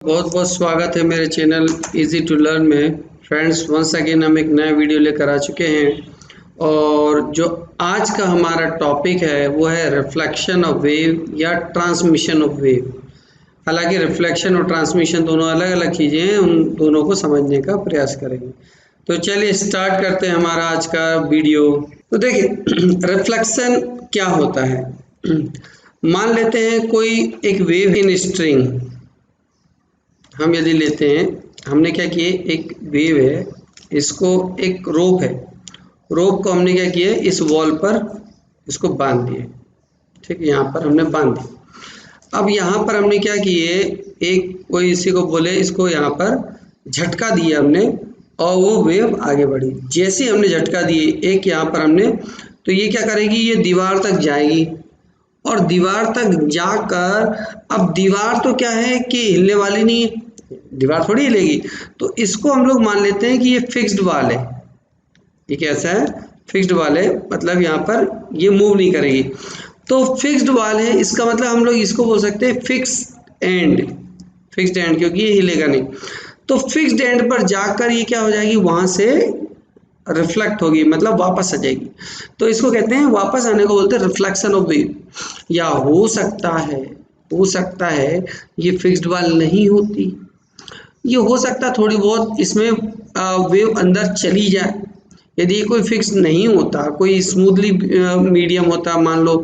बहुत बहुत स्वागत है मेरे चैनल इजी टू लर्न में। फ्रेंड्स, वंस अगेन हम एक नया वीडियो लेकर आ चुके हैं और जो आज का हमारा टॉपिक है वो है रिफ्लेक्शन ऑफ वेव या ट्रांसमिशन ऑफ वेव। हालांकि रिफ्लेक्शन और ट्रांसमिशन दोनों अलग अलग चीज़ें हैं, उन दोनों को समझने का प्रयास करेंगे। तो चलिए स्टार्ट करते हैं हमारा आज का वीडियो। तो देखिए रिफ्लेक्शन क्या होता है। मान लेते हैं कोई एक वेव इन स्ट्रिंग हम यदि लेते हैं, हमने क्या किए, एक वेव है, इसको एक रोप है, रोप को हमने क्या किया, इस वॉल पर इसको बांध दिए। ठीक है, यहाँ पर हमने बांध दिया। अब यहाँ पर हमने क्या किए, एक कोई इसी को बोले, इसको यहाँ पर झटका दिया हमने और वो वेव आगे बढ़ी। जैसे हमने झटका दिए एक यहाँ पर हमने, तो ये क्या करेगी, ये दीवार तक जाएगी और दीवार तक जाकर, अब दीवार तो क्या है कि हिलने वाली नहीं है, दीवार थोड़ी हिलेगी, तो इसको हम लोग मान लेते हैं कि ये फिक्स्ड वाल है। ये कैसा है, फिक्स्ड वाल है, मतलब यहाँ पर ये मूव नहीं करेगी। तो फिक्स्ड वाल है, इसका मतलब हम लोग इसको बोल सकते हैं फिक्स एंड, फिक्स्ड एंड, क्योंकि ये हिलेगा नहीं। तो फिक्स्ड एंड पर जाकर ये क्या हो जाएगी, वहां से रिफ्लेक्ट होगी, मतलब वापस आ जाएगी। तो इसको कहते हैं, वापस आने को बोलते हैं रिफ्लेक्शन ऑफ वेव। या हो सकता है ये फिक्स्ड वाल नहीं होती, ये हो सकता है थोड़ी बहुत इसमें वेव अंदर चली जाए। यदि ये कोई फिक्स नहीं होता, कोई स्मूथली मीडियम होता, मान लो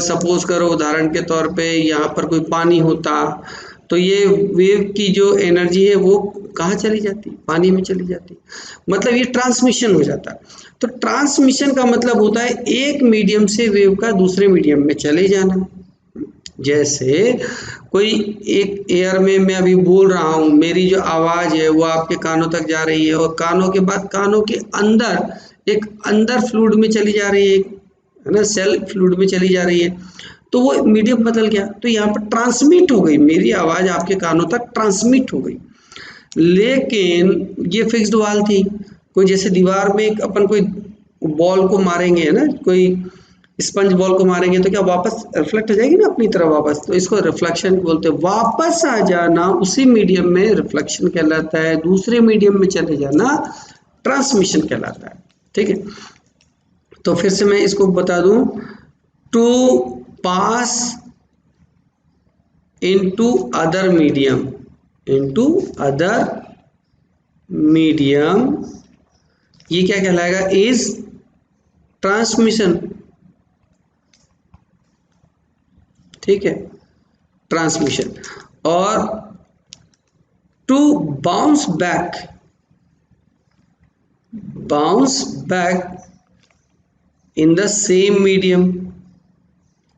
सपोज करो उदाहरण के तौर पे यहाँ पर कोई पानी होता, तो ये वेव की जो एनर्जी है वो कहाँ चली जाती, पानी में चली जाती, मतलब ये ट्रांसमिशन हो जाता। तो ट्रांसमिशन का मतलब होता है एक मीडियम से वेव का दूसरे मीडियम में चले जाना। जैसे कोई एक एयर में मैं अभी बोल रहा हूँ, मेरी जो आवाज़ है वो आपके कानों तक जा रही है और कानों के बाद कानों के अंदर एक अंदर फ्लूइड में चली जा रही है ना, सेल फ्लूइड में चली जा रही है, तो वो मीडियम बदल गया, तो यहाँ पर ट्रांसमिट हो गई, मेरी आवाज़ आपके कानों तक ट्रांसमिट हो गई। लेकिन ये फिक्स्ड वाल थी, कोई जैसे दीवार में अपन कोई बॉल को मारेंगे है ना, कोई स्पंज बॉल को मारेंगे तो क्या वापस रिफ्लेक्ट हो जाएगी ना अपनी तरफ वापस, तो इसको रिफ्लेक्शन बोलते हैं। वापस आ जाना उसी मीडियम में रिफ्लेक्शन कहलाता है, दूसरे मीडियम में चले जाना ट्रांसमिशन कहलाता है। ठीक है, तो फिर से मैं इसको बता दूं, to pass into other medium, into other medium, ये क्या कहलाएगा, इज ट्रांसमिशन। ठीक है, ट्रांसमिशन। और to bounce back, bounce back in the same medium,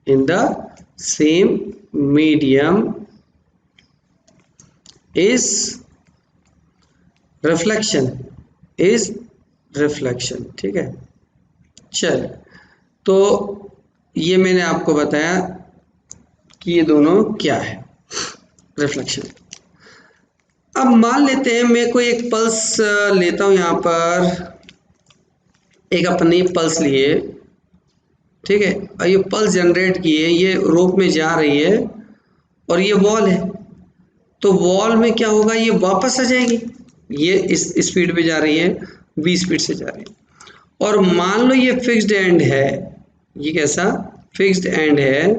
in the same medium is reflection, is reflection. ठीक है, चल, तो ये मैंने आपको बताया कि ये दोनों क्या है, रिफ्लेक्शन। अब मान लेते हैं मैं कोई एक पल्स लेता हूं, यहाँ पर एक अपनी पल्स लिए, ठीक है, और ये पल्स जनरेट किए, ये रोप में जा रही है और ये वॉल है, तो वॉल में क्या होगा, ये वापस आ जाएगी, ये इस स्पीड पे जा रही है, 20 स्पीड से जा रही है। और मान लो ये फिक्स्ड एंड है, ये कैसा फिक्स्ड एंड है,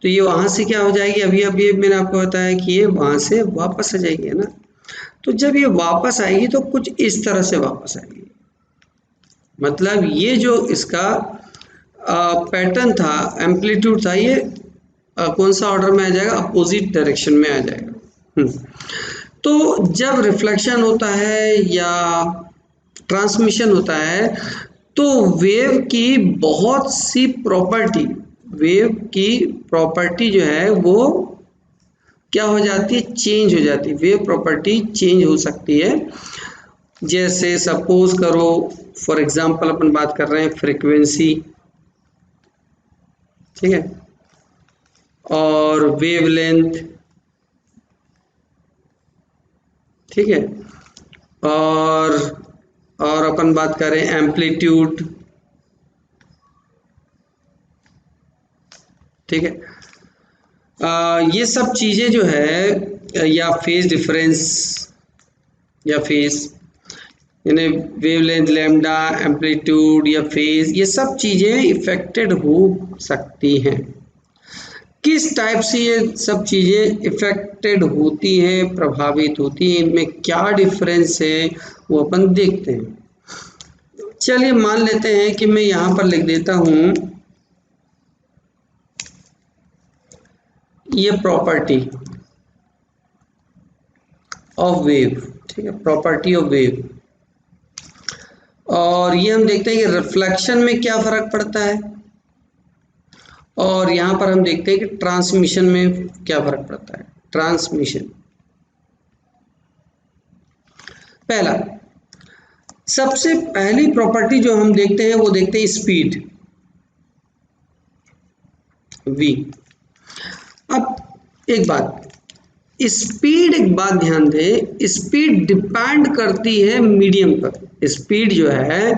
तो ये वहां से क्या हो जाएगी, अभी अभी मैंने आपको बताया कि ये वहां से वापस आ जाएगी, है ना। तो जब ये वापस आएगी तो कुछ इस तरह से वापस आएगी, मतलब ये जो इसका पैटर्न था, एम्पलीट्यूड था, ये कौन सा ऑर्डर में आ जाएगा, अपोजिट डायरेक्शन में आ जाएगा। तो जब रिफ्लेक्शन होता है या ट्रांसमिशन होता है, तो वेव की बहुत सी प्रॉपर्टी, वेव की प्रॉपर्टी जो है वो क्या हो जाती है, चेंज हो जाती है, वेव प्रॉपर्टी चेंज हो सकती है। जैसे सपोज करो, फॉर एग्जांपल अपन बात कर रहे हैं फ्रीक्वेंसी, ठीक है, और वेवलेंथ, ठीक है, और अपन बात करें एम्पलीट्यूड, ठीक है। ये सब चीज़ें जो है या फेज डिफरेंस या फेज यानी वेवलेंथ, लैम्डा, एम्पलीट्यूड या फेज, ये सब चीज़ें इफेक्टेड हो सकती हैं। किस टाइप से ये सब चीज़ें इफेक्टेड होती हैं, प्रभावित होती हैं, इनमें क्या डिफरेंस है वो अपन देखते हैं। चलिए मान लेते हैं कि मैं यहाँ पर लिख देता हूँ ये प्रॉपर्टी ऑफ वेव, ठीक है, प्रॉपर्टी ऑफ वेव। और ये हम देखते हैं कि रिफ्लेक्शन में क्या फर्क पड़ता है, और यहाँ पर हम देखते हैं कि ट्रांसमिशन में क्या फर्क पड़ता है। ट्रांसमिशन, पहला सबसे पहली प्रॉपर्टी जो हम देखते हैं वो देखते हैं स्पीड v। अब एक बात ध्यान दें, स्पीड डिपेंड करती है मीडियम पर। स्पीड जो है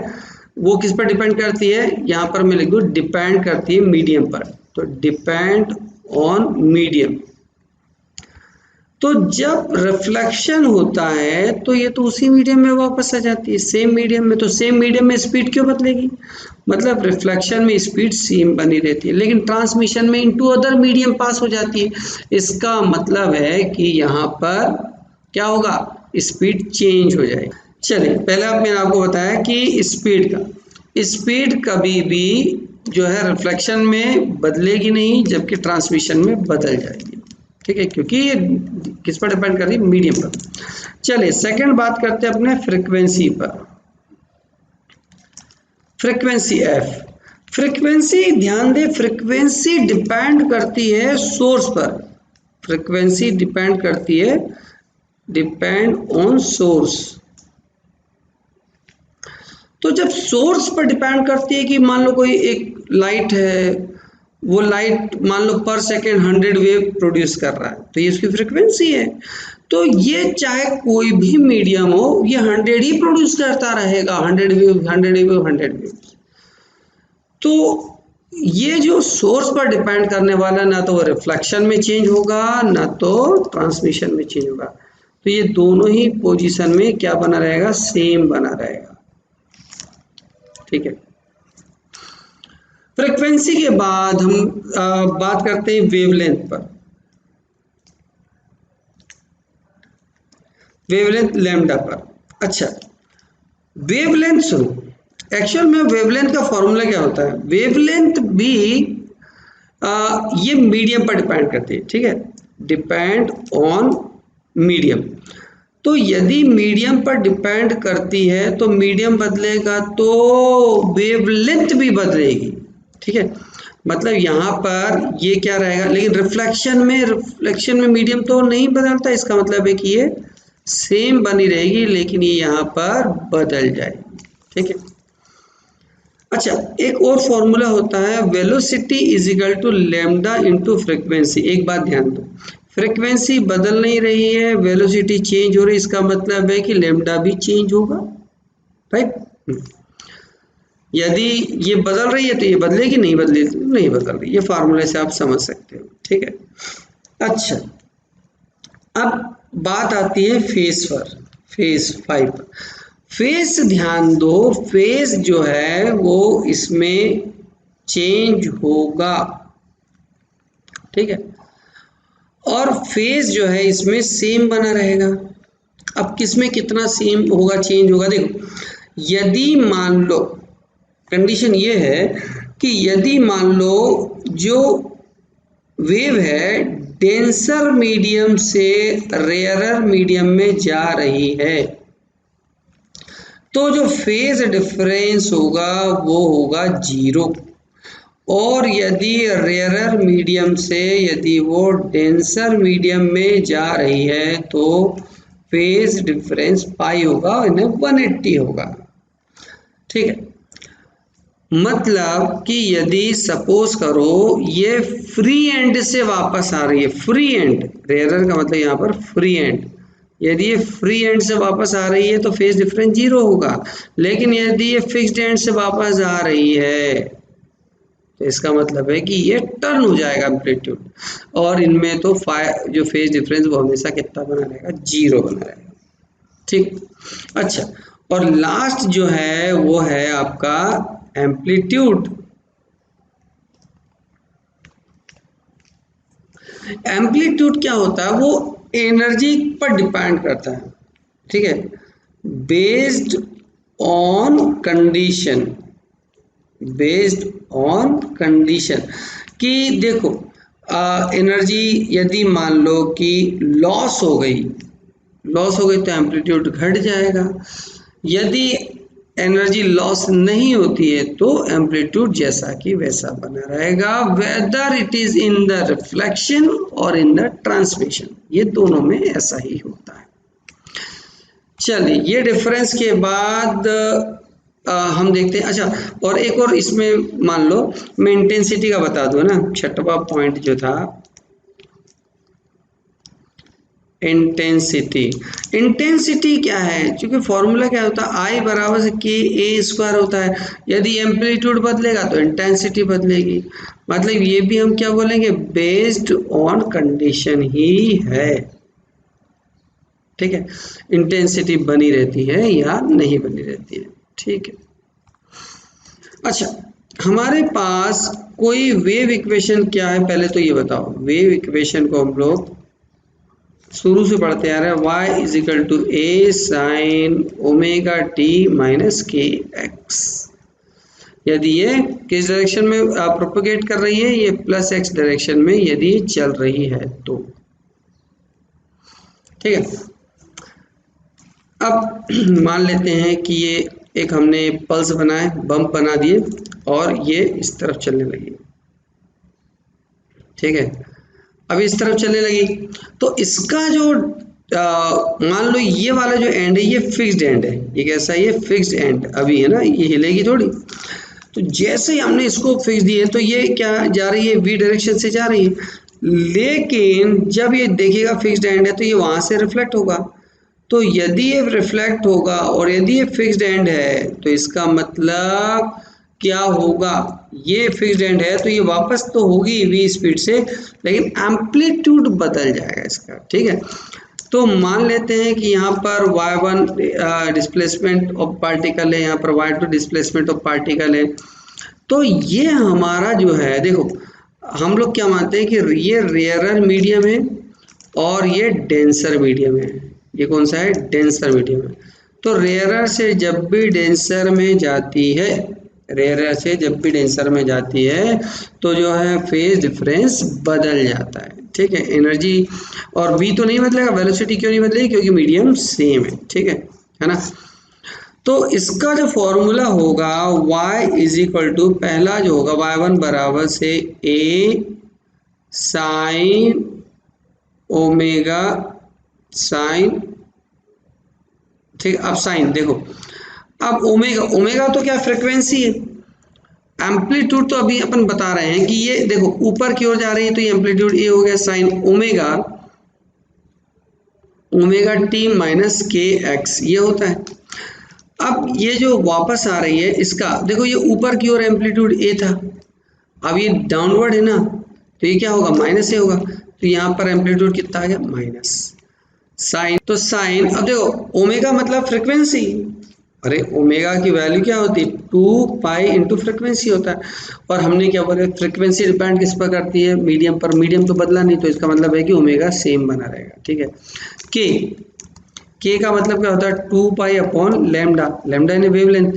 वो किस पर डिपेंड करती है, यहाँ पर मैं लिख दूँ डिपेंड करती है मीडियम पर। तो डिपेंड ऑन मीडियम। तो जब रिफ्लेक्शन होता है तो ये तो उसी मीडियम में वापस आ जाती है, सेम मीडियम में। तो सेम मीडियम में स्पीड क्यों बदलेगी, मतलब रिफ्लेक्शन में स्पीड सेम बनी रहती है, लेकिन ट्रांसमिशन में इनटू अदर मीडियम पास हो जाती है। इसका मतलब है कि यहाँ पर क्या होगा, स्पीड चेंज हो जाएगी। चलिए पहले अब मैंने आपको बताया कि स्पीड कभी भी जो है रिफ्लेक्शन में बदलेगी नहीं, जबकि ट्रांसमिशन में बदल जाएगी, ठीक है, क्योंकि ये किस पर डिपेंड कर रही है, मीडियम पर। चलिए सेकंड बात करते हैं अपने फ्रीक्वेंसी पर। फ्रीक्वेंसी एफ, फ्रीक्वेंसी ध्यान दे, फ्रीक्वेंसी डिपेंड करती है सोर्स पर। फ्रीक्वेंसी डिपेंड करती है, डिपेंड ऑन सोर्स। तो जब सोर्स पर डिपेंड करती है कि मान लो कोई एक लाइट है, वो लाइट मान लो पर सेकेंड 100 वेव प्रोड्यूस कर रहा है, तो ये उसकी फ्रीक्वेंसी है। तो ये चाहे कोई भी मीडियम हो, ये 100 ही प्रोड्यूस करता रहेगा, 100 वेव 100 वेव 100 वेव। तो ये जो सोर्स पर डिपेंड करने वाला, ना तो वो रिफ्लेक्शन में चेंज होगा, ना तो ट्रांसमिशन में चेंज होगा। तो ये दोनों ही पोजीशन में क्या बना रहेगा, सेम बना रहेगा, ठीक है। फ्रीक्वेंसी के बाद हम बात करते हैं वेवलेंथ पर। वेवलेंथ लैम्डा पर। अच्छा, वेवलेंथ सुनो, एक्चुअल में वेवलेंथ का फॉर्मूला क्या होता है, वेवलेंथ भी ये मीडियम पर डिपेंड करती है, ठीक है, डिपेंड ऑन मीडियम। तो यदि मीडियम पर डिपेंड करती है तो मीडियम बदलेगा तो वेवलेंथ भी बदलेगी, ठीक है। मतलब यहाँ पर ये क्या रहेगा, लेकिन रिफ्लेक्शन में मीडियम तो नहीं बदलता, इसका मतलब है कि ये सेम बनी रहेगी, लेकिन ये यहाँ पर बदल जाएगी, ठीक है। अच्छा, एक और फॉर्मूला होता है velocity is equal to lambda into frequency. एक बात ध्यान दो, फ्रीक्वेंसी बदल नहीं रही है, वेलोसिटी चेंज हो रही है, इसका मतलब है कि लैम्डा भी चेंज होगा, राइट। यदि ये बदल रही है तो ये बदलेगी, नहीं बदलेगी नहीं बदल रही, ये फार्मूले से आप समझ सकते हो, ठीक है। अच्छा, अब बात आती है फेज पर, फेज 5 पर। फेज ध्यान दो, फेज जो है वो इसमें चेंज होगा, ठीक है, और फेज जो है इसमें सेम बना रहेगा। अब किसमें कितना सेम होगा, चेंज होगा, देखो यदि मान लो, कंडीशन ये है कि यदि मान लो जो वेव है डेंसर मीडियम से रेयरर मीडियम में जा रही है, तो जो फेज डिफरेंस होगा वो होगा 0। और यदि रेयरर मीडियम से यदि वो डेंसर मीडियम में जा रही है तो फेज डिफरेंस पाई होगा, इन्हें 180 होगा, ठीक है। मतलब कि यदि सपोज करो ये फ्री एंड से वापस आ रही है, फ्री एंड, रेयरर का मतलब यहाँ पर फ्री एंड, यदि ये फ्री एंड से वापस आ रही है तो फेज डिफरेंस 0 होगा। लेकिन यदि ये फिक्स्ड एंड से वापस आ रही है तो इसका मतलब है कि ये टर्न हो जाएगा एम्पलीट्यूड, और इनमें तो जो फेज डिफरेंस वो हमेशा कितना बना रहेगा, 0 बना रहेगा। ठीक, अच्छा, और लास्ट जो है वो है आपका एम्पलीट्यूड। एम्पलीट्यूड क्या होता है, वो एनर्जी पर डिपेंड करता है, ठीक है, based on condition, based on condition कि देखो एनर्जी यदि मान लो कि लॉस हो गई तो एम्पलीट्यूड घट जाएगा, यदि एनर्जी लॉस नहीं होती है तो एम्पलीट्यूड जैसा कि वैसा बना रहेगा, whether it is in the reflection और इन द ट्रांसमिशन, ये दोनों में ऐसा ही होता है। चलिए, ये डिफरेंस के बाद हम देखते हैं। अच्छा, और एक और इसमें मान लो मैं इंटेंसिटी का बता दूं ना, छठवां पॉइंट जो था इंटेंसिटी। इंटेंसिटी क्या है, क्योंकि फॉर्मूला क्या होता है, आई बराबर से के ए स्क्वायर होता है, यदि एम्पलीट्यूड बदलेगा तो इंटेंसिटी बदलेगी, मतलब ये भी हम क्या बोलेंगे, बेस्ड ऑन कंडीशन ही है, ठीक है, इंटेंसिटी बनी रहती है या नहीं बनी रहती है, ठीक है। अच्छा, हमारे पास कोई वेव इक्वेशन क्या है, पहले तो ये बताओ, वेव इक्वेशन को हम लोग शुरू से पढ़ते आ रहे हैं, y is equal to A sine omega T minus K X, यदि ये किस डायरेक्शन में प्रोपोगेट कर रही है, ये प्लस एक्स डायरेक्शन में यदि चल रही है तो, ठीक है। अब मान लेते हैं कि ये एक हमने पल्स बनाए, बम्प बना दिए और ये इस तरफ चलने लगी, ठीक है, अब इस तरफ चलने लगी तो इसका जो मान लो ये वाला जो एंड है ये फिक्स्ड एंड है, ये कैसा है, ये फिक्स्ड एंड अभी है ना, ये हिलेगी थोड़ी, तो जैसे ही हमने इसको फिक्स दिए तो ये क्या जा रही है, वी डायरेक्शन से जा रही है, लेकिन जब ये देखिएगा फिक्स्ड एंड है तो ये वहां से रिफ्लेक्ट होगा, तो यदि ये रिफ्लेक्ट होगा और यदि ये फिक्स्ड एंड है तो इसका मतलब क्या होगा, ये फिक्स्ड एंड है तो ये वापस तो होगी वी स्पीड से, लेकिन एम्पलीट्यूड बदल जाएगा इसका, ठीक है। तो मान लेते हैं कि यहाँ पर y1 डिस्प्लेसमेंट ऑफ पार्टिकल है, यहाँ पर y2 डिस्प्लेसमेंट ऑफ पार्टिकल है, तो ये हमारा जो है, देखो हम लोग क्या मानते हैं कि ये रेयरर मीडियम है और ये डेंसर मीडियम है, ये कौन सा है, डेंसर मीडियम है, तो रेयरर से जब भी डेंसर में जाती है, रेयरर से जब भी डेंसर में जाती है तो जो है फेज डिफरेंस बदल जाता है, ठीक है, एनर्जी और v तो नहीं बदलेगा, वेलोसिटी क्यों नहीं बदलेगी, क्योंकि मीडियम सेम है, ठीक है ना। तो इसका जो फॉर्मूला होगा y इज इक्वल टू, पहला जो होगा y1 बराबर से a साइन ओमेगा साइन, ठीक, अब साइन देखो, अब ओमेगा तो क्या फ्रीक्वेंसी है, एम्पलीट्यूड तो अभी अपन बता रहे हैं कि ये देखो ऊपर की ओर जा रही है तो ये एम्पलीट्यूड ए हो गया, sign omega T minus K x ये होता है। अब ये जो वापस आ रही है इसका देखो, ये ऊपर की ओर एम्पलीट्यूड ए था, अब ये डाउनवर्ड है ना, तो ये क्या होगा, माइनस ए होगा, तो यहाँ पर एम्पलीट्यूड कितना आ गया, माइनस साइन, तो साइन, अब देखो ओमेगा मतलब फ्रिक्वेंसी, अरे ओमेगा की वैल्यू क्या होती है, 2 पाई इंटू फ्रिक्वेंसी होता है, और हमने क्या बोला, फ्रिक्वेंसी डिपेंड किस पर करती है, मीडियम पर, मीडियम तो बदला नहीं, तो इसका मतलब है कि ओमेगा सेम बना रहेगा, ठीक है। के का मतलब क्या होता है, 2 पाई अपॉन लैम्डा, लैम्डा यानी वेवलेंथ,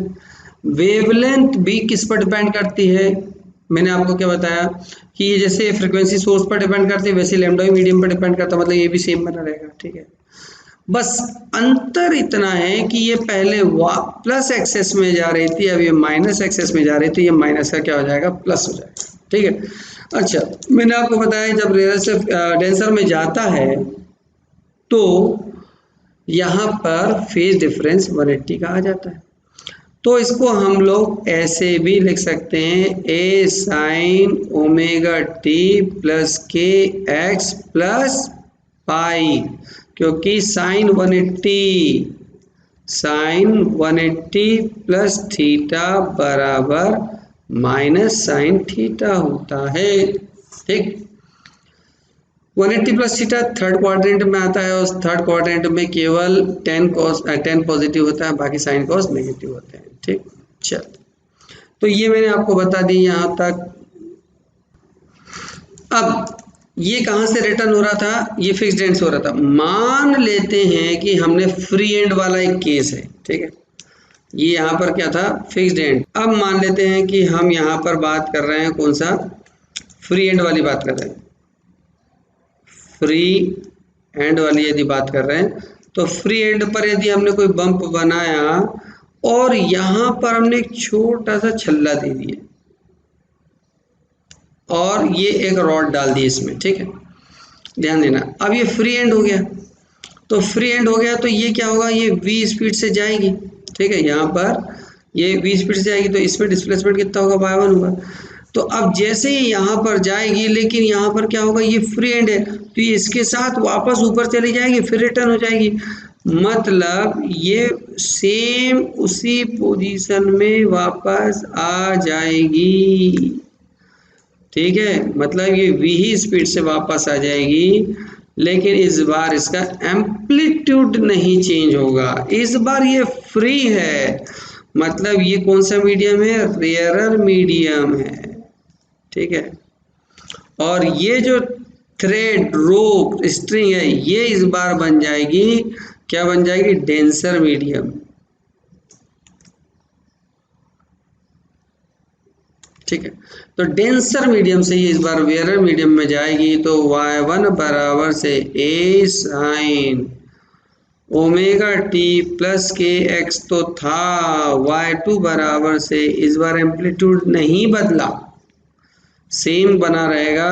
वेवलेंथ भी किस पर डिपेंड करती है, मैंने आपको क्या बताया कि ये जैसे फ्रिक्वेंसी सोर्स पर डिपेंड करती है वैसे लैम्डा भी मीडियम पर डिपेंड करता है, मतलब ये भी सेम बना रहेगा, ठीक है। बस अंतर इतना है कि ये पहले प्लस एक्सेस में जा रही थी, अब ये माइनस एक्सेस में जा रही थी, ये माइनस का क्या हो जाएगा, प्लस हो जाएगा, ठीक है। अच्छा, मैंने आपको बताया जब रेयर से डेंसर में जाता है तो यहाँ पर फेज डिफरेंस 180 का आ जाता है, तो इसको हम लोग ऐसे भी लिख सकते हैं, ए साइन ओमेगा टी प्लस के एक्स प्लस पाई, क्योंकि साइन 180 प्लस थीटा बराबर माइनस साइन थीटा होता है। ठीक, 180 प्लस थीटा थर्ड क्वाड्रेंट में आता है और थर्ड क्वाड्रेंट में केवल 10 पॉजिटिव होता है, बाकी साइन कॉस नेगेटिव होते हैं। ठीक, चल तो ये मैंने आपको बता दी यहाँ तक। अब ये कहाँ से रिटर्न हो रहा था, ये फिक्स्ड एंड से हो रहा था। मान लेते हैं कि हमने फ्री एंड वाला एक केस है, ठीक है, ये यहाँ पर क्या था, फिक्स्ड एंड। अब मान लेते हैं कि हम यहाँ पर बात कर रहे हैं कौन सा, फ्री एंड वाली बात कर रहे हैं। फ्री एंड वाली यदि बात कर रहे हैं तो फ्री एंड पर यदि हमने कोई बम्प बनाया और यहाँ पर हमने एक छोटा सा छल्ला दे दिया और ये एक रॉड डाल दी इसमें, ठीक है, ध्यान देना। अब ये फ्री एंड हो गया, तो फ्री एंड हो गया तो ये क्या होगा, ये v स्पीड से जाएगी, ठीक है, यहाँ पर ये v स्पीड से जाएगी तो इसमें डिस्प्लेसमेंट कितना होगा, y1 होगा। तो अब जैसे ही यहाँ पर जाएगी, लेकिन यहाँ पर क्या होगा, ये फ्री एंड है तो ये इसके साथ वापस ऊपर चली जाएगी, फिर रिटर्न हो जाएगी। मतलब ये सेम उसी पोजीशन में वापस आ जाएगी, ठीक है, मतलब ये v ही स्पीड से वापस आ जाएगी, लेकिन इस बार इसका एम्पलीट्यूड नहीं चेंज होगा। इस बार ये फ्री है, मतलब ये कौन सा मीडियम है, रेयरर मीडियम है, ठीक है। और ये जो थ्रेड, रोप, स्ट्रिंग है, ये इस बार बन जाएगी, क्या बन जाएगी, डेंसर मीडियम, ठीक है। तो डेंसर मीडियम से ये इस बार वेयर मीडियम में जाएगी, तो y1 बराबर से a sign omega T plus के एक्स तो था, y2 बराबर से इस बार एम्पलीट्यूड नहीं बदला, सेम बना रहेगा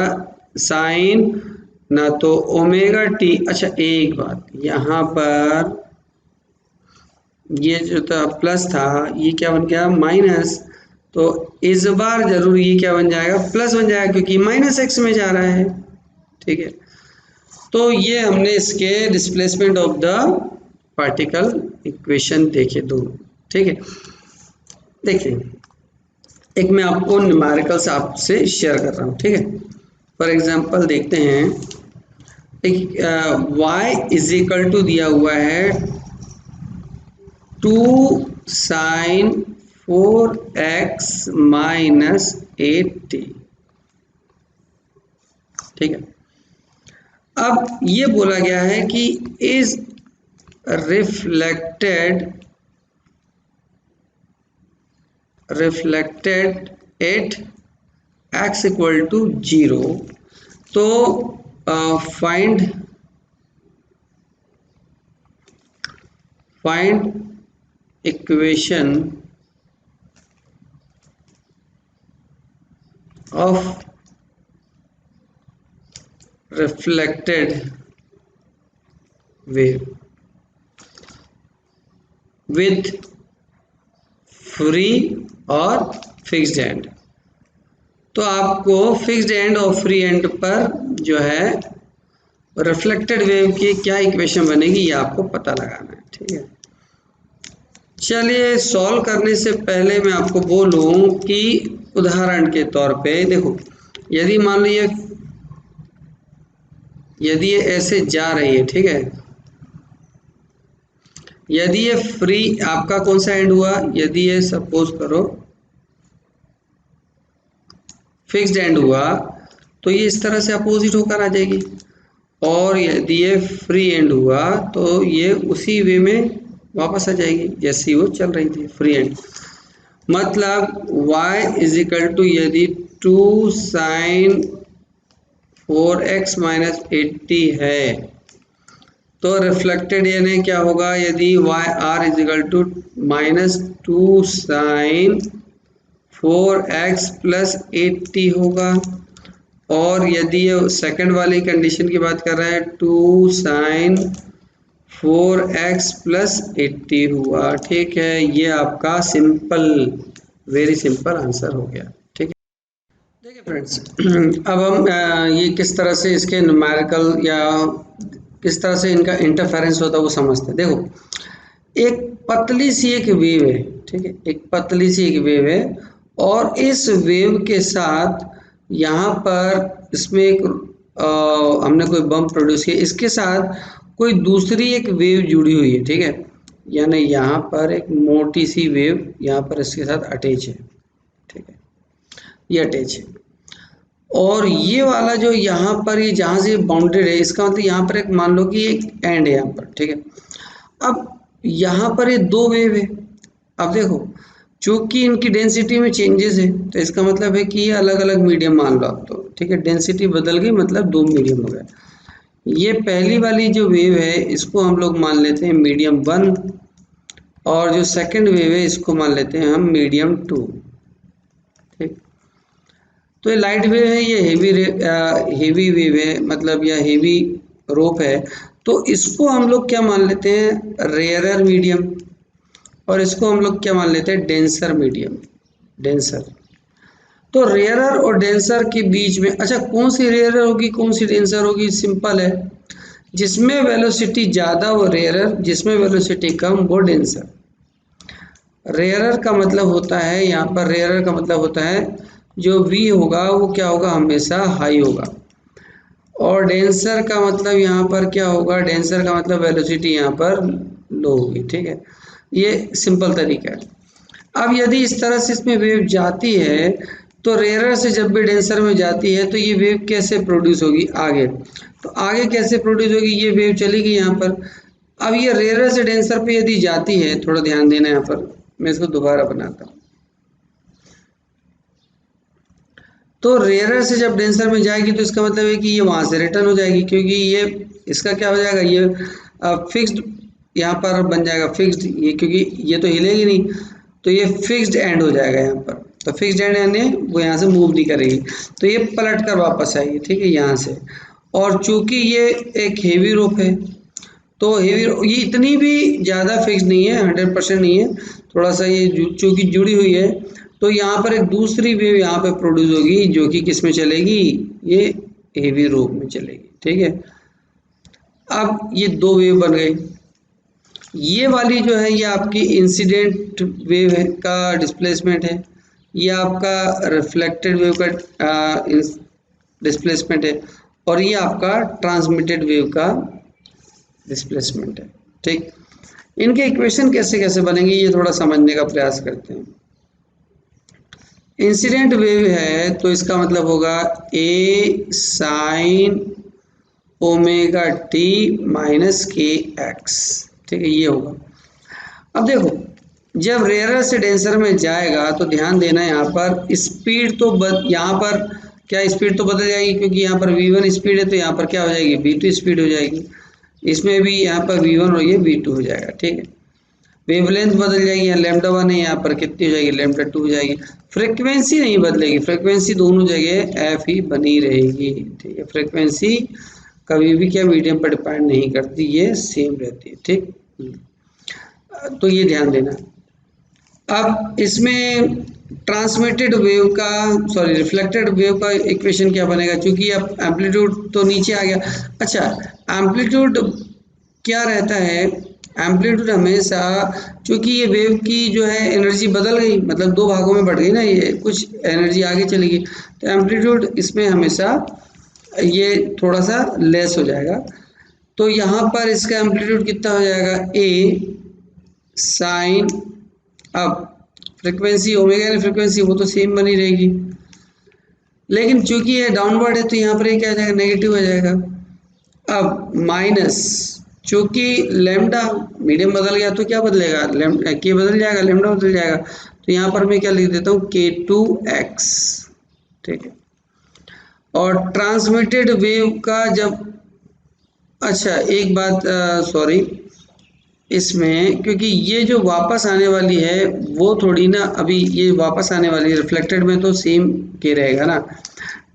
साइन ना तो ओमेगा टी। अच्छा एक बात, यहाँ पर ये जो था प्लस था, ये क्या बन गया, माइनस, तो इस बार जरूर ये क्या बन जाएगा, प्लस बन जाएगा, क्योंकि माइनस एक्स में जा रहा है, ठीक है। तो ये हमने इसके displacement of the particle equation देखे दोनों, ठीक है। देखिए एक मैं आपको न्यूमेरिकल्स आपसे शेयर कर रहा हूँ, ठीक है। फॉर एग्जांपल देखते हैं, एक y इज इक्वल टू दिया हुआ है 2 साइन 4x माइनस 8t, ठीक है। अब ये बोला गया है कि is reflected at x equal to 0, तो find equation of reflected wave with free और फिक्स्ड एंड। तो आपको फिक्स्ड एंड और फ्री एंड पर जो है रिफ्लेक्टेड वेव की क्या इक्वेशन बनेगी, ये आपको पता लगाना है, ठीक है। चलिए सॉल्व करने से पहले मैं आपको बोलूं कि उदाहरण के तौर पे देखो, यदि मान लीजिए यदि ये ऐसे जा रही है, ठीक है, यदि ये फ्री, आपका कौन सा एंड हुआ, यदि ये सपोज करो फिक्स्ड एंड हुआ तो ये इस तरह से अपोजिट होकर आ जाएगी, और यदि ये फ्री एंड हुआ तो ये उसी वे में वापस आ जाएगी जैसी वो चल रही थी, फ्री एंड। मतलब y इज इक्वल टू यदि 2 साइन 4x माइनस 80 है तो रिफ्लेक्टेड यानी क्या होगा, यदि y r is equal to minus 2 sine 4x plus 80 होगा। और यदि ये सेकंड वाली कंडीशन की बात कर रहे हैं, 2 साइन 4x प्लस 80 हुआ, ठीक है। ये आपका सिंपल, वेरी सिंपल आंसर हो गया, ठीक है। देखिए फ्रेंड्स, अब हम ये किस तरह से इसके न्यूमेरिकल या किस तरह से इनका इंटरफेरेंस होता है वो समझते हैं। देखो एक पतली सी एक वेव है, ठीक है, एक पतली सी एक वेव है और इस वेव के साथ यहाँ पर इसमें एक हमने कोई बम्प प्रोड्यूस किया, इसके साथ कोई दूसरी एक वेव जुड़ी हुई है, ठीक है, यानी यहाँ पर एक मोटी सी वेव यहाँ पर इसके साथ अटैच है, ठीक है, ये अटैच है। और ये वाला जो यहाँ पर ये जहाँ से बाउंडेड है, इसका मतलब यहाँ पर एक मान लो कि एक एंड है यहाँ पर, ठीक है। अब यहाँ पर ये दो वेव है। अब देखो चूंकि इनकी डेंसिटी में चेंजेस है तो इसका मतलब है कि ये अलग अलग मीडियम मान लो आप, तो ठीक है, डेंसिटी बदल गई मतलब दो मीडियम हो गया। ये पहली वाली जो वेव है इसको हम लोग मान लेते हैं मीडियम 1 और जो सेकंड वेव है इसको मान लेते हैं हम मीडियम 2, ठीक। तो ये लाइट वेव है, ये हेवी वेव है, मतलब यह हेवी रोप है, तो इसको हम लोग क्या मान लेते हैं रेयरर मीडियम, और इसको हम लोग क्या मान लेते हैं डेंसर मीडियम, डेंसर। तो रेयरर और डेंसर के बीच में, अच्छा कौन सी रेयरर होगी कौन सी डेंसर होगी, सिंपल है, जिसमें वेलोसिटी ज़्यादा वो रेयरर, जिसमें वेलोसिटी कम वो डेंसर। रेयरर का मतलब होता है, यहाँ पर रेयरर का मतलब होता है जो v होगा वो क्या होगा, हमेशा हाई होगा, और डेंसर का मतलब यहाँ पर क्या होगा, डेंसर का मतलब वेलोसिटी यहाँ पर लो होगी, ठीक है। ये सिंपल तरीका है। अब यदि इस तरह से इसमें वेव जाती है तो रेयरर से जब भी डेंसर में जाती है तो ये वेव कैसे प्रोड्यूस होगी आगे, तो आगे कैसे प्रोड्यूस होगी, ये वेव चलेगी यहाँ पर। अब ये रेयरर से डेंसर पे यदि जाती है, थोड़ा ध्यान देना यहाँ पर, मैं इसको दोबारा बनाता हूँ। तो रेयरर से जब डेंसर में जाएगी तो इसका मतलब है कि ये वहाँ से रिटर्न हो जाएगी, क्योंकि ये इसका क्या हो जाएगा, ये फिक्स्ड यहाँ पर बन जाएगा फिक्स्ड, ये क्योंकि ये तो हिलेगी नहीं, तो ये फिक्स्ड एंड हो जाएगा यहाँ पर। तो फिक्स्ड एंड यानी वो यहाँ से मूव नहीं करेगी, तो ये पलट कर वापस आएगी, ठीक है, यहाँ से। और चूंकि ये एक हेवी रोप है तो हेवी ये इतनी भी ज़्यादा फिक्स नहीं है, 100% नहीं है, थोड़ा सा ये चूंकि जुड़ी हुई है, तो यहाँ पर एक दूसरी वेव यहाँ पे प्रोड्यूस होगी जो कि किस में चलेगी, ये हेवी रोप में चलेगी, ठीक है। अब ये दो वेव बन गई, ये वाली जो है ये आपकी इंसिडेंट वेव है का डिस्प्लेसमेंट है, ये आपका रिफ्लेक्टेड वेव का डिस्प्लेसमेंट है, और ये आपका ट्रांसमिटेड वेव का डिस्प्लेसमेंट है, ठीक। इनके इक्वेशन कैसे कैसे बनेंगे ये थोड़ा समझने का प्रयास करते हैं। इंसिडेंट वेव है तो इसका मतलब होगा a sine omega t minus K x, ठीक है, ये होगा। अब देखो जब रेयरर से डेंसर में जाएगा तो ध्यान देना यहाँ पर स्पीड तो यहाँ पर क्या स्पीड तो बदल जाएगी, क्योंकि यहाँ पर v1 स्पीड है तो यहाँ पर क्या हो जाएगी v2 स्पीड हो जाएगी, इसमें भी यहाँ पर v1 और ये v2 हो जाएगा, ठीक है। वेवलेंथ बदल जाएगी, यहाँ लैम्डा 1 है, यहाँ पर कितनी हो जाएगी लैम्डा 2 हो जाएगी। फ्रीक्वेंसी नहीं बदलेगी, फ्रीक्वेंसी दोनों जगह एफ ही बनी रहेगी, ठीक है। फ्रीक्वेंसी कभी भी क्या मीडियम पर डिपेंड नहीं करती, ये सेम रहती है, ठीक। तो ये ध्यान देना। अब इसमें ट्रांसमिटेड वेव का सॉरी रिफ्लेक्टेड वेव का इक्वेशन क्या बनेगा, क्योंकि अब एम्पलीट्यूड तो नीचे आ गया। अच्छा एम्पलीट्यूड क्या रहता है, एम्पलीट्यूड हमेशा, चूंकि ये वेव की जो है एनर्जी बदल गई, मतलब दो भागों में बढ़ गई ना, ये कुछ एनर्जी आगे चली गई, तो एम्पलीट्यूड इसमें हमेशा ये थोड़ा सा लेस हो जाएगा। तो यहाँ पर इसका एम्पलीट्यूड कितना हो जाएगा a साइन, अब फ्रिक्वेंसी ओमेगा की फ्रिक्वेंसी वो तो सेम बनी रहेगी, लेकिन चूंकि ये डाउनवर्ड है तो यहाँ पर ये क्या हो जाएगा नेगेटिव हो जाएगा। अब माइनस, चूंकि लेमडा मीडियम बदल गया तो क्या बदलेगा, लेमडा के बदल जाएगा, लेमडा बदल जाएगा, तो यहाँ पर मैं क्या लिख देता हूँ k2x, ठीक है। और ट्रांसमिटेड वेव का जब, अच्छा एक बात सॉरी, इसमें क्योंकि ये जो वापस आने वाली है वो थोड़ी ना, अभी ये वापस आने वाली रिफ्लेक्टेड में तो सेम के रहेगा ना,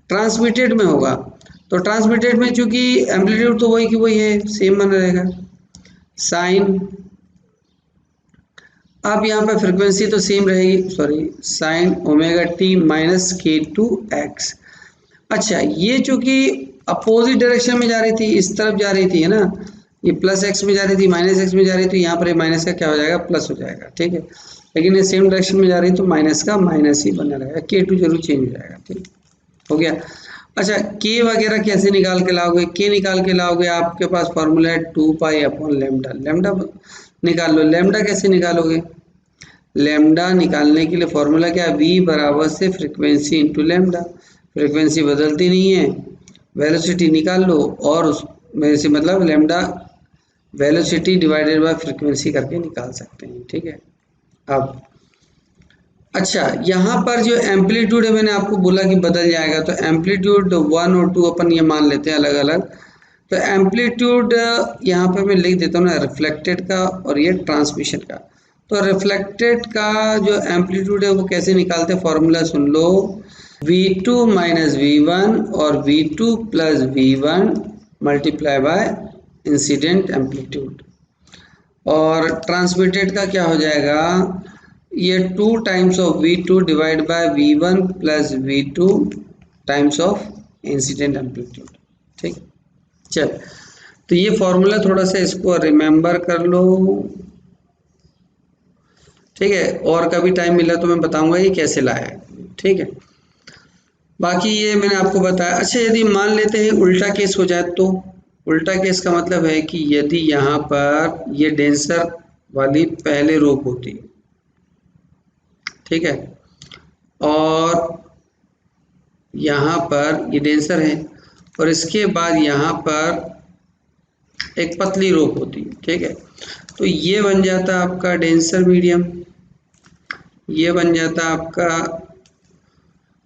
ट्रांसमिटेड में होगा, तो ट्रांसमिटेड में चूंकि एम्पलीट्यूड तो वही की वही है, सेम बना रहेगा साइन। अब यहाँ पे फ्रिक्वेंसी तो सेम रहेगी, sorry sine omega T minus k2x। अच्छा ये चूंकि अपोजिट डायरेक्शन में जा रही थी, इस तरफ जा रही थी है ना, ये प्लस एक्स में जा रही थी माइनस एक्स में जा रही थी, तो यहाँ पर माइनस का क्या हो जाएगा, प्लस हो जाएगा, ठीक है। लेकिन ये सेम डायरेक्शन में जा रही है तो माइनस का माइनस ही बना रहेगा, K2 जरूर चेंज हो जाएगा, ठीक हो गया। अच्छा, के वगैरह कैसे निकाल के लाओगे, के निकाल के लाओगे, आपके पास फॉर्मूला है 2 पाई अपॉन लैम्डा, लैम्डा निकाल लो। लैम्डा कैसे निकालोगे, लैम्डा निकालने के लिए फॉर्मूला क्या है, v बराबर से फ्रीक्वेंसी इंटू लैम्डा, फ्रीक्वेंसी बदलती नहीं है, वेलोसिटी निकाल लो, और उसमें से मतलब lambda velocity divided by frequency करके निकाल सकते हैं, ठीक है। अब अच्छा, यहाँ पर जो एम्पलीट्यूड है मैंने आपको बोला कि बदल जाएगा, तो एम्पलीट्यूड 1 और 2 अपन ये मान लेते हैं अलग अलग। तो एम्पलीट्यूड यहाँ पे मैं लिख देता हूँ ना, रिफ्लेक्टेड का और ये ट्रांसमिशन का। तो रिफ्लेक्टेड का जो एम्पलीट्यूड है वो कैसे निकालते हैं, फॉर्मूला सुन लो, V2 माइनस V1 और V2 plus V1 multiply by incident amplitude. और ट्रांसमिटेड का क्या हो जाएगा, ये 2 times of V2 divide by V1 plus V2 times of incident amplitude, ठीक। चल, तो ये फॉर्मूला थोड़ा सा इसको रिमेम्बर कर लो, ठीक है। और कभी टाइम मिला तो मैं बताऊंगा ये कैसे लाया, ठीक है। बाकी ये मैंने आपको बताया। अच्छा, यदि मान लेते हैं उल्टा केस हो जाए, तो उल्टा केस का मतलब है कि यदि यहाँ पर ये डेंसर वाली पहले रोप होती, ठीक है, और यहाँ पर ये डेंसर है, और इसके बाद यहाँ पर एक पतली रोप होती है, ठीक है। तो ये बन जाता आपका डेंसर मीडियम, ये बन जाता आपका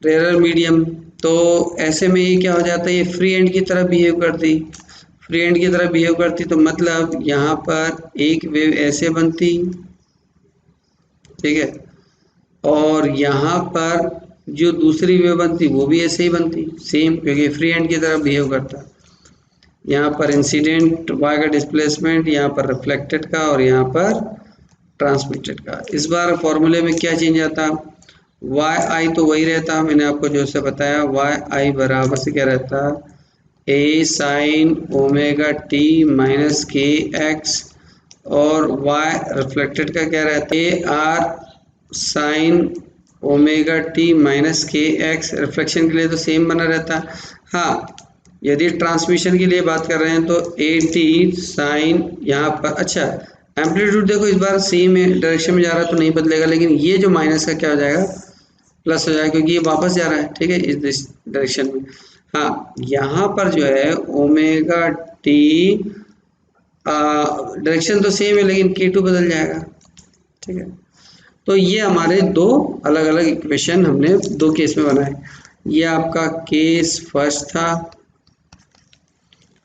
रेयर मीडियम। तो ऐसे में ये क्या हो जाता है, ये फ्री एंड की तरह बिहेव करती, फ्री एंड की तरह बिहेव करती, तो मतलब यहाँ पर एक वेव ऐसे बनती, ठीक है, और यहाँ पर जो दूसरी वेव बनती वो भी ऐसे ही बनती सेम, क्योंकि फ्री एंड की तरह बिहेव करता। यहाँ पर इंसिडेंट वाई का डिस्प्लेसमेंट, यहाँ पर रिफ्लेक्टेड का, और यहाँ पर ट्रांसमिटेड का। इस बार फॉर्मूले में क्या चेंज आता, वाई आई तो वही रहता, मैंने आपको जो से बताया, वाई आई बराबर से क्या रहता, ए sine omega T minus K x, और वाई रिफ्लेक्टेड का क्या रहता है, ए R sine omega T minus K x. Reflection के लिए तो सेम बना रहता। हाँ, यदि ट्रांसमिशन की लिए बात कर रहे हैं तो ए टी साइन यहाँ पर, अच्छा एम्पलीट्यूड देखो इस बार सेम है, डायरेक्शन में जा रहा है तो नहीं बदलेगा, लेकिन ये जो माइनस का क्या हो जाएगा, प्लस हो जाएगा, क्योंकि ये वापस जा रहा है, ठीक है, इस डायरेक्शन में। हाँ, यहाँ पर जो है ओमेगा टी डायरेक्शन तो सेम है, लेकिन K2 बदल जाएगा, ठीक है। तो ये हमारे दो अलग अलग इक्वेशन हमने दो केस में बनाए। ये आपका केस फर्स्ट था,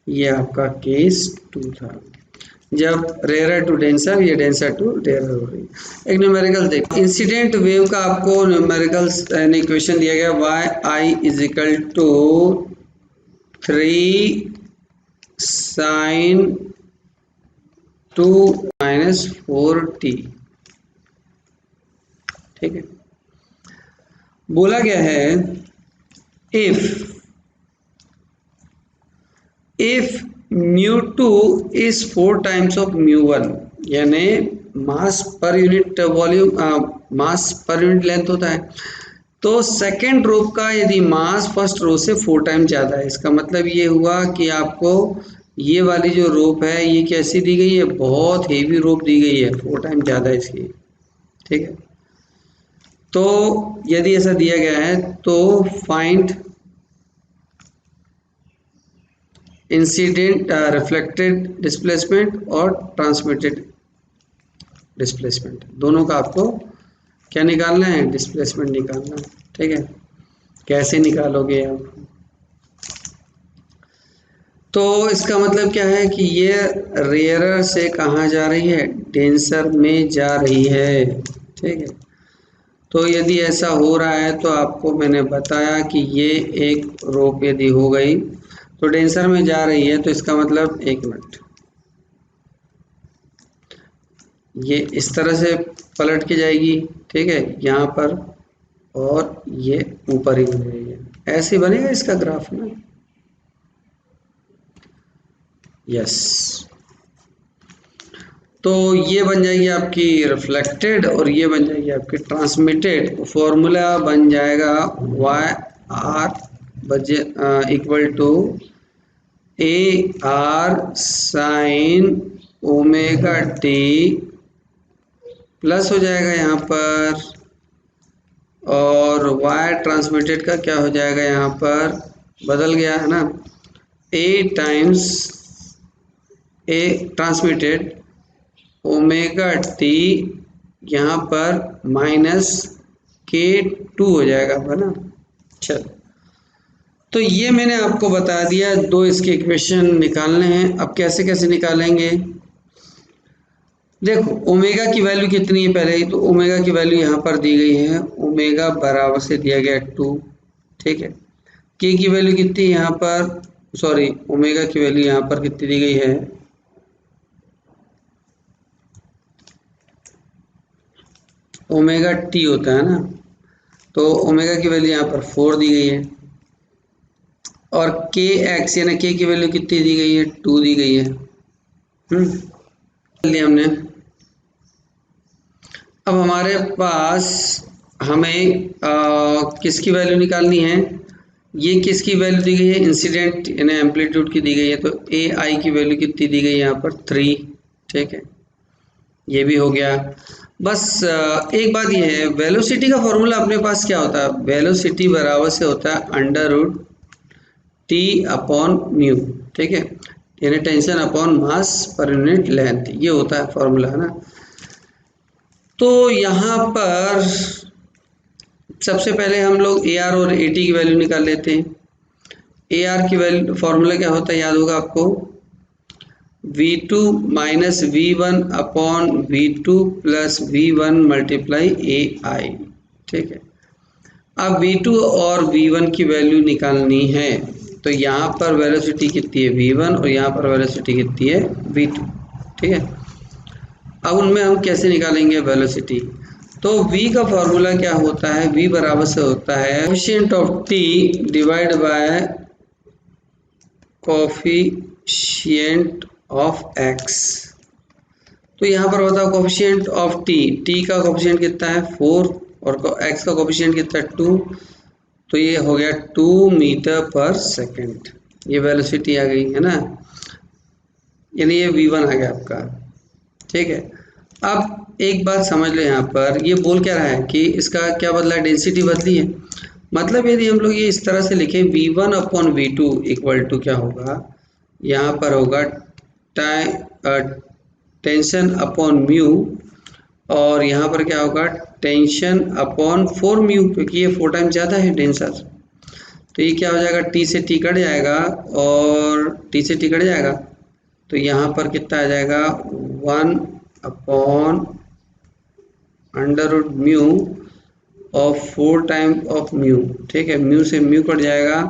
ये आपका केस 2 था, जब रेयर टू डेंसर, ये डेंसर टू रेयर हो रही। एक न्यूमेरिकल देखो, इंसिडेंट वेव का आपको न्यूमेरिकल इक्वेशन दिया गया, Y I is equal to 3 sine 2 minus 4t, ठीक है। बोला गया है इफ μ2 is 4 times of μ1, यानी मास पर यूनिट वॉल्यूम, मास पर यूनिट लेंथ होता है, तो सेकेंड रोप का यदि मास फर्स्ट रो से 4 टाइम ज़्यादा है, इसका मतलब ये हुआ कि आपको ये वाली जो रोप है ये कैसी दी गई है, बहुत हेवी रोप दी गई है, 4 टाइम ज़्यादा है इसकी, ठीक है। तो यदि ऐसा दिया गया है तो फाइंड इंसिडेंट रिफ्लेक्टेड डिस्प्लेसमेंट और ट्रांसमिटेड डिस्प्लेसमेंट, दोनों का आपको क्या निकालना है, डिस्प्लेसमेंट निकालना है, ठीक है। कैसे निकालोगे आप, तो इसका मतलब क्या है कि ये रेयरर से कहाँ जा रही है, डेंसर में जा रही है, ठीक है। तो यदि ऐसा हो रहा है तो आपको मैंने बताया कि ये एक रोप यदि हो गई तो डेंसर में जा रही है, तो इसका मतलब, एक मिनट, ये इस तरह से पलट के जाएगी, ठीक है, यहाँ पर, और ये ऊपर ही बन रही है, ऐसे बनेगा इसका ग्राफ ना, यस। तो ये बन जाएगी आपकी रिफ्लेक्टेड और ये बन जाएगी आपकी ट्रांसमिटेड। फॉर्मूला बन जाएगा वाई आर बजे equal to A R sine omega T plus हो जाएगा यहाँ पर, और वाई ट्रांसमिटेड का क्या हो जाएगा यहाँ पर, बदल गया है ना, ए टाइम्स ए ट्रांसमिटेड ओमेगा टी यहाँ पर माइनस के टू हो जाएगा, है ना। चलो, तो ये मैंने आपको बता दिया, दो इसके इक्वेशन निकालने हैं। अब कैसे कैसे निकालेंगे, देखो ओमेगा की वैल्यू कितनी है पहले ही, तो ओमेगा की वैल्यू यहाँ पर दी गई है, ओमेगा बराबर से दिया गया 2, ठीक है। के की वैल्यू कितनी है यहाँ पर, सॉरी ओमेगा की वैल्यू यहाँ पर कितनी दी गई है, ओमेगा टी होता है ना, तो ओमेगा की वैल्यू यहाँ पर 4 दी गई है, और के एक्स यानी के की वैल्यू कितनी दी गई है, 2 दी गई है। लिया हमने। अब हमारे पास हमें किसकी वैल्यू निकालनी है, ये किसकी वैल्यू दी गई है, इंसिडेंट यानी एम्पलीट्यूड की दी गई है, तो ए आई की वैल्यू कितनी दी गई है यहाँ पर 3, ठीक है, ये भी हो गया। बस एक बात ये है, वेलोसिटी का फॉर्मूला अपने पास क्या होता है, वेलोसिटी बराबर से होता है under root T upon mu, ठीक है, यानी tension upon mass per unit length, ये होता है फॉर्मूला, है ना। तो यहाँ पर सबसे पहले हम लोग ए आर और ए टी की वैल्यू निकाल लेते हैं। ए आर की वैल्यू फॉर्मूला क्या होता है, याद होगा आपको, V2 minus V1 upon V2 plus V1 multiply AI, ठीक है। अब V2 और V1 की वैल्यू निकालनी है, तो यहाँ पर वेलोसिटी कितनी है V1 और यहाँ पर वेलोसिटी कितनी है V2, ठीक है। अब उनमें हम कैसे निकालेंगे वेलोसिटी, तो V का फॉर्मूला क्या होता है, V बराबर से होता है coefficient of T divide by coefficient of x। तो यहाँ पर होता है कोएफिशिएंट ऑफ t का कोएफिशिएंट कितना है 4 और x का कोएफिशिएंट कितना है 2, तो ये हो गया 2 मीटर पर सेकंड, ये वेलोसिटी आ गई है ना, यानी ये v1 आ गया आपका, ठीक है। अब एक बात समझ लो, यहाँ पर ये बोल क्या रहा है कि इसका क्या बदला, डेंसिटी बदली है। मतलब यदि हम लोग ये इस तरह से लिखें v1 upon v2 equal to क्या होगा, यहाँ पर होगा टेंशन अपॉन म्यू, और यहाँ पर क्या होगा टेंशन अपॉन 4 म्यू, क्योंकि ये 4 टाइम ज़्यादा है डेंसर, तो ये क्या हो जाएगा, टी से टी कट जाएगा और टी से टी कट जाएगा, तो यहाँ पर कितना आ जाएगा 1 upon under root mu of 4 time of mu, ठीक है, म्यू से म्यू कट जाएगा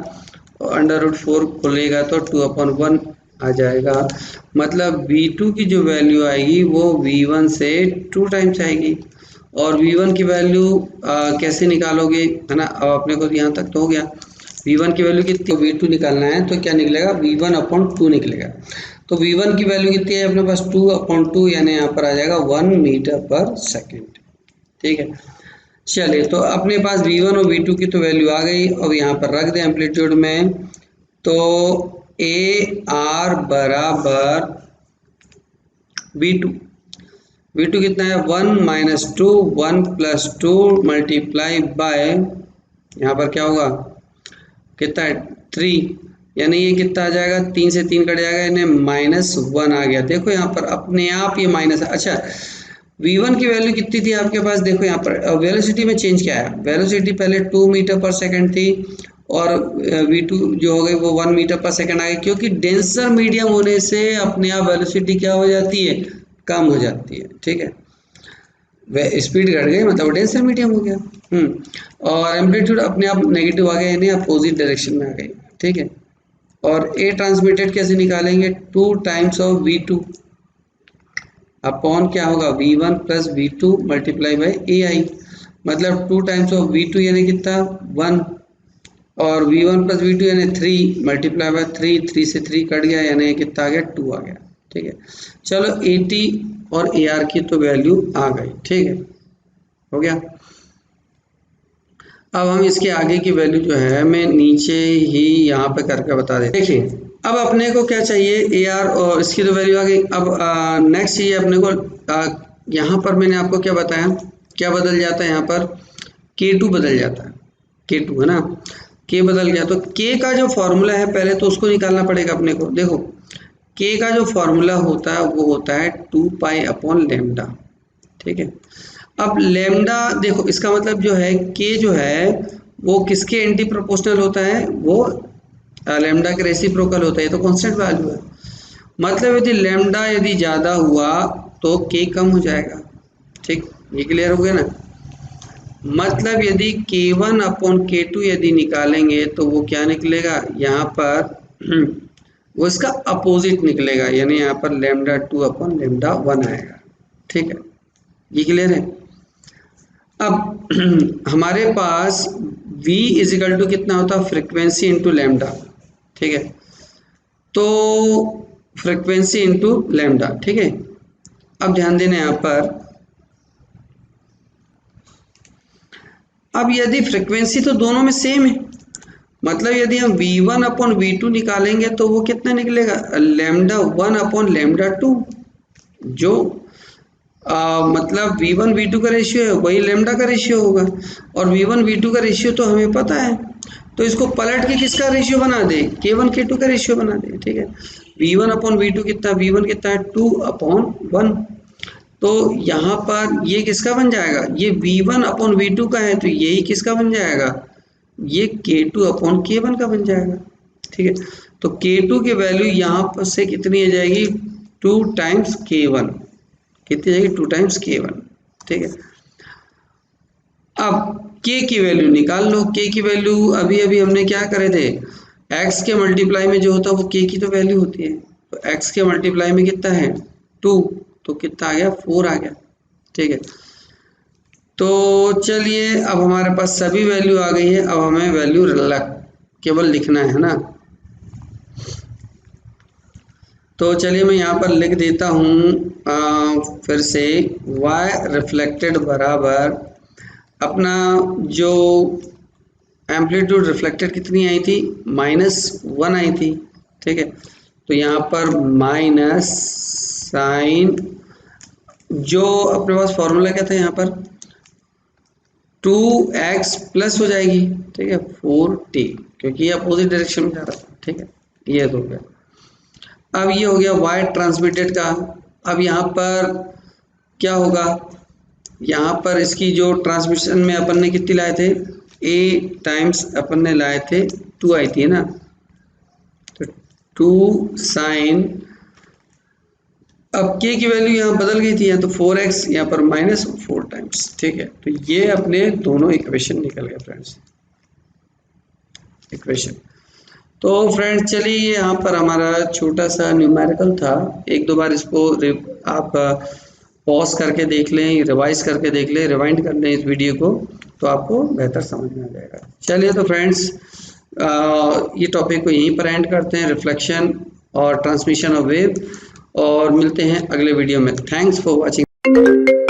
और अंडर रूट 4 खोलेगा तो 2/1 आ जाएगा। मतलब V2 की जो वैल्यू आएगी वो V1 से 2 टाइम्स आएगी। और V1 की वैल्यू कैसे निकालोगे, है ना, अब अपने को यहाँ तक तो हो गया। V1 की वैल्यू कितनी, V2 निकालना है तो क्या निकलेगा, V1/2 निकलेगा। तो V1 की वैल्यू कितनी है अपने पास 2/2, यानी यहाँ पर आ जाएगा 1 मीटर पर सेकेंड, ठीक है। चलिए, तो अपने पास V1 और V2 की तो वैल्यू आ गई, अब यहाँ पर रख दें एम्पलीट्यूड में, तो AR बराबर V2 कितना है 1 माइनस 2, 1 प्लस 2 मल्टीप्लाई बाय, यहाँ पर क्या होगा कितना है 3, यानी ये कितना आ जाएगा, 3 से 3 कट जाएगा, यानी -1 आ गया। देखो यहाँ पर अपने आप ये माइनस है। अच्छा, V1 की वैल्यू कितनी थी आपके पास, देखो यहाँ पर वेलोसिटी में चेंज क्या है, वेलोसिटी पहले 2 मीटर पर सेकंड थी और V2 जो हो गई वो 1 मीटर पर सेकंड आ गई, क्योंकि डेंसर मीडियम होने से अपने आप वेलोसिटी क्या हो जाती है, कम हो जाती है, ठीक है। स्पीड घट गई मतलब डेंसर मीडियम हो गया। और एम्पलीट्यूड अपने आप नेगेटिव आ गया, यानी अपोजिट डायरेक्शन में आ गई, ठीक है। और ए ट्रांसमिटेड कैसे निकालेंगे, 2 टाइम्स ऑफ V2 अपॉन क्या होगा V1 plus V2 multiply by AI, मतलब 2 टाइम्स ऑफ V2 यानी कितना 1, और V1 प्लस V2 यानी 3 मल्टीप्लाई बाई 3, 3 से 3 कट गया, यानी कितना आ गया 2 आ गया, ठीक है। चलो 80 और AR की तो वैल्यू आ गई। ठीक है, हो गया। अब हम इसके आगे की वैल्यू जो है मैं नीचे ही यहाँ पे करके बता देते। देखिए अब अपने को क्या चाहिए, AR और इसकी तो वैल्यू आ गई। अब नेक्स्ट चाहिए अपने को, यहाँ पर मैंने आपको क्या बताया, क्या बदल जाता है यहाँ पर, K2 बदल जाता है, K2 है ना, K बदल गया। तो K का जो फॉर्मूला है पहले तो उसको निकालना पड़ेगा अपने को। देखो K का जो फॉर्मूला होता है वो होता है 2 पाई अपॉन लेमडा। ठीक है, अब लेमडा देखो इसका मतलब जो है K जो है वो किसके एंटी प्रोपोर्शनल होता है, वो लेमडा के रेसिप्रोकल होता है, तो कांस्टेंट वैल्यू है। मतलब यदि लेमडा यदि ज़्यादा हुआ तो K कम हो जाएगा। ठीक, ये क्लियर हो गया ना। मतलब यदि K1 अपॉन K2 यदि निकालेंगे तो वो क्या निकलेगा, यहाँ पर वो इसका अपोजिट निकलेगा, यानी यहाँ पर लेमडा 2 अपॉन लेमडा 1 आएगा। ठीक है, ये क्लियर है। अब हमारे पास V इजिकल टू कितना होता है, फ्रिक्वेंसी इंटू लेमडा। ठीक है, तो फ्रिक्वेंसी इंटू लेमडा। ठीक है, अब ध्यान देना यहाँ पर, अब यदि फ्रिक्वेंसी तो दोनों में सेम है, मतलब यदि हम V1 अपॉन V2 निकालेंगे तो वो कितना निकलेगा, लेमडा 1 अपॉन लेमडा 2, जो मतलब V1 V2 का रेशियो है वही लेमडा का रेशियो होगा, और V1 V2 का रेशियो तो हमें पता है, तो इसको पलट के किसका रेशियो बना दे, K1 K2 का रेशियो बना दे। ठीक है, V1 अपॉन V2 कितना, V1 कितना है 2 अपॉन 1, तो यहाँ पर ये किसका बन जाएगा, ये V1 अपॉन V2 का है तो यही किसका बन जाएगा, ये K2 अपॉन K1 का बन जाएगा। ठीक है, तो K2 की वैल्यू यहाँ पर से कितनी आ जाएगी, 2 टाइम्स K1, कितनी जाएगी, 2 टाइम्स K1। ठीक है, अब K की वैल्यू निकाल लो। K की वैल्यू अभी अभी हमने क्या करे थे, X के मल्टीप्लाई में जो होता है वो K की तो वैल्यू होती है, तो X के मल्टीप्लाई में कितना है 2, तो कितना आ गया 4 आ गया। ठीक है, तो चलिए अब हमारे पास सभी वैल्यू आ गई है, अब हमें वैल्यू केवल लिखना है ना। तो चलिए मैं यहाँ पर लिख देता हूँ फिर से, y रिफ्लेक्टेड बराबर अपना जो एम्पलीट्यूड रिफ्लेक्टेड कितनी आई थी, -1 आई थी। ठीक है, तो यहाँ पर माइनस साइन, जो अपने पास फॉर्मूला क्या था यहाँ पर 2x प्लस हो जाएगी। ठीक है, 4t, क्योंकि ये अपोजिट डायरेक्शन में जा रहा था। ठीक है, ये हो गया। अब ये हो गया y ट्रांसमिटेड का। अब यहाँ पर क्या होगा, यहाँ पर इसकी जो ट्रांसमिशन में अपन ने कितनी लाए थे, a टाइम्स अपन ने लाए थे 2 आई थी ना, तो 2 साइन, अब k की वैल्यू यहाँ बदल गई थी, यहाँ तो 4x, यहाँ पर -4 टाइम्स। ठीक है, तो ये अपने दोनों इक्वेशन निकल गए फ्रेंड्स, इक्वेशन। तो फ्रेंड्स चलिए यहाँ पर हमारा छोटा सा न्यूमेरिकल था, एक दो बार इसको आप पॉज करके देख लें, रिवाइज करके देख लें, रिवाइंड कर लें इस वीडियो को, तो आपको बेहतर समझ में आ जाएगा। चलिए तो फ्रेंड्स ये टॉपिक को यहीं पर एंड करते हैं, रिफ्लेक्शन और ट्रांसमिशन ऑफ वेव, और मिलते हैं अगले वीडियो में। Thanks for watching.